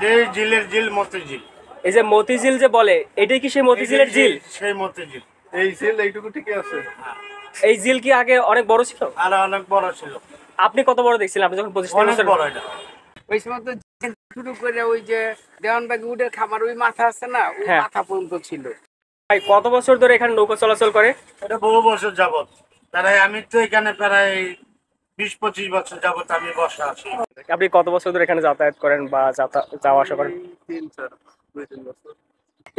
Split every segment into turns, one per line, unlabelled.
এই জিলের জিল মতিঝিল।
এই যে মতিঝিল যে বলে, এটাই কি সেই মতিঝিলের ঝিল?
সেই মতিঝিল। এই জিল এইটুকু ঠিকই আছে।
এই ঝিল কি আগে অনেক বড় ছিল?
আর অনেক বড় ছিল।
আপনি কত বড় দেখছিলেন আপনি যখন 25
অনেক
বছর?
বড় এটা।
ওই সময় তো শুরু করে ওই যে দেওয়ানবাগি উডের খামার ওই মাথা আছে না, ওই
হ্যাঁ।
মাথা পর্যন্ত ছিল।
ভাই কত বছর ধরে এখানে নৌকা চলাচল করে?
এটা বহু বছর যাবত। প্রায় আমি তো এখানে প্রায় 20-25 বছর যাবত আমি বসা আছি।
আপনি কত বছর ধরে এখানে যাতায়াত করেন বা যাওয়া আসা করেন?
2-3 বছর।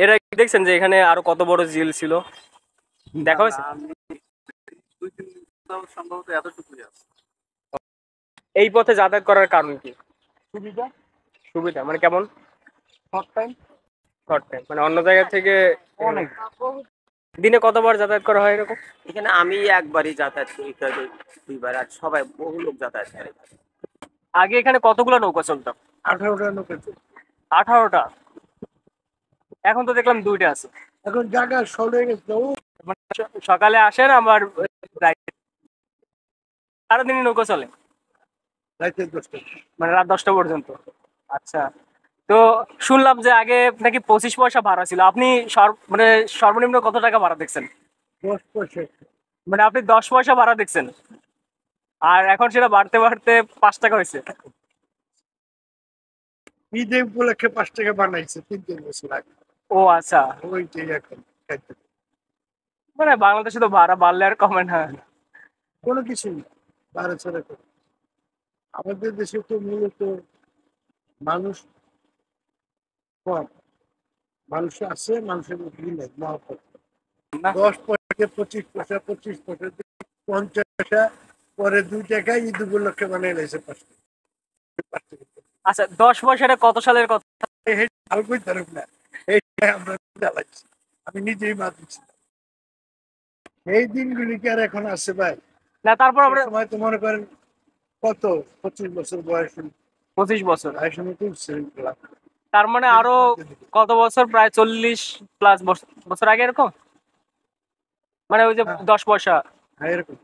এরা কি দেখছেন যে এখানে আরো কত বড় ঝিল ছিল? দেখা হয়েছে?
আমি 2-3 সম্ভবত এতটুকুই আছে।
এই পথে যাতায়াত করার কারণ কি?
সুবিধা
সুবিধা মানে কেমন?
শর্ট টাইম
শর্ট টাইম মানে অন্য জায়গা থেকে
অনেক।
দিনে কতবার যাতায়াত করা হয় এরকম?
এখানে আমি একবারই যাতায়াত করি, কেউ দুইবার, আর সবাই বহু লোক যাতায়াত করে।
আগে এখানে কতগুলো নৌকা চলতো?
18টা নৌকা।
18টা। এখন তো দেখলাম 2টা আছে।
এখন জায়গা সরে গেছে।
মানে সকালে আসেন আবার সারাদিনই নৌকা চলে
রাতে 10টা।
মানে রাত 10টা পর্যন্ত। আচ্ছা, তো শুনলাম যে আগে নাকি 25 পয়সা ভাড়া ছিল। আপনি মানে সর্বনিম্ন কত টাকা ভাড়া দেখছেন?
10 পয়সা।
মানে আপনি 10 পয়সা ভাড়া দেখছেন, আর এখন সেটা বাড়তে বাড়তে 5 টাকা হয়েছে।
ঈদে উপলক্ষে 5 টাকা বানাইছে 3 বছর আগে।
ও আচ্ছা,
ওইটাই এখন খাইতে।
মানে বাংলাদেশে তো ভাড়া বাড়লে আর কমে না।
কোনো কিছু বাড়া ছাড়া করে। আমাদের দেশে তো মূলত মানুষ কম। মানুষ আছে, মানুষের মুখী নেই।
না।
10 পয়সা 25 পয়সা 25 পয়সা 50 পয়সা, পরে 2 টাকা ঈদ উপলক্ষে বানিয়ে নিয়েছে 5 টাকা।
আচ্ছা, 10 পয়সাটা কত সালের কথা?
আমি কই তারুক না, এইটাই আমরা চালাচ্ছি। আমি নিজেই মাতুছি। এই দিনগুলি কি আর এখন আছে ভাই?
না, তারপর আমরা
সময় তো মনে করেন কত 25 বছর বয়স
25 বছর,
বয়সের মতো উঠছে।
তার মানে আরো কত বছর, প্রায় 40+ বছর আগে এরকম। মানে ওই যে 10 পয়সা।
হ্যাঁ, এরকম।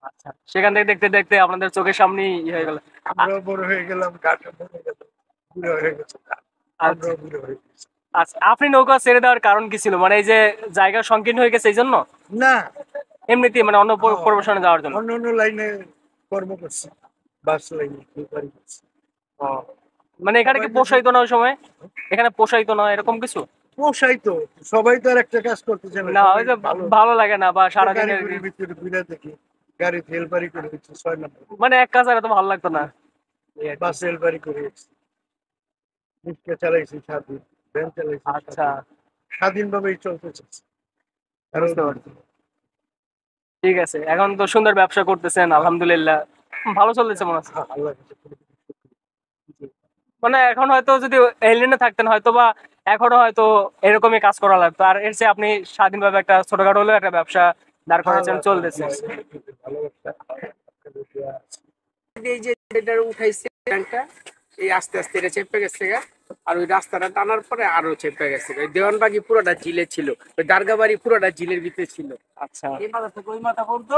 আচ্ছা, সেখান থেকে দেখতে দেখতে আপনাদের চোখের সামনেই হয়ে গেল।
আমরাও বড় হয়ে গেলাম, গাছও বড় গেল, বুড়ো হয়ে গেছে। আমরাও বুড়ো হয়ে গেছি।
আচ্ছা, আপনি নৌকা ছেড়ে দেওয়ার কারণ কি ছিল? মানে এই যে জায়গা সংকীর্ণ হয়ে গেছে এই জন্য?
না,
এমনিতেই মানে অন্য প্রফেশনে যাওয়ার জন্য?
অন্য অন্য লাইনে কর্ম করছি, বাস লাইনে বাড়ি করছি।
ও, মানে এখানে কি পোষাইতো না ওই সময়? এখানে পোষাইতো না এরকম কিছু?
পোষাই তো, সবাই তো আর একটা কাজ করতে চায়
না,
না।
ওই যে ভালো লাগে না বা সারাদিনের
গাড়ির ভিতরে ঘুরে দেখি, গাড়ি হেলপারি করে দিচ্ছে 6 নম্বর,
মানে এক কাজ আর তো ভালো লাগতো না।
বাস হেলপারি করে দিচ্ছে, রিক্সা চালাইছি 7 দিন, ভ্যান চালাইছি 7
আচ্ছা,
দিন। স্বাধীনভাবেই চলতে চাচ্ছি।
বুঝতে পারছি। ঠিক আছে, এখন তো সুন্দর ব্যবসা করতেছেন আলহামদুলিল্লাহ, ভালো চলতেছে মনে হচ্ছে।
আল্লাহ
মানে এখন হয়তো যদি এলিয়েনে থাকতেন হয়তো বা এখনো হয়তো এরকমই কাজ করা লাগতো, আর এর চেয়ে আপনি স্বাধীনভাবে একটা ছোটখাটো হলেও একটা ব্যবসা দাঁড় করেছেন, চলতেছে।
এই যে এটা উঠাইছে ট্যাঙ্কটা, এই আস্তে আস্তে এটা চেপে গেছে গা। আর ওই রাস্তাটা টানার পরে আরো চেপে গেছে। ওই দেওয়ানবাগি পুরোটা জিলে ছিল, ওই দারগাবাড়ি পুরোটা জিলের ভিতরে ছিল।
আচ্ছা,
এই মাথা থেকে ওই মাথা পর্যন্ত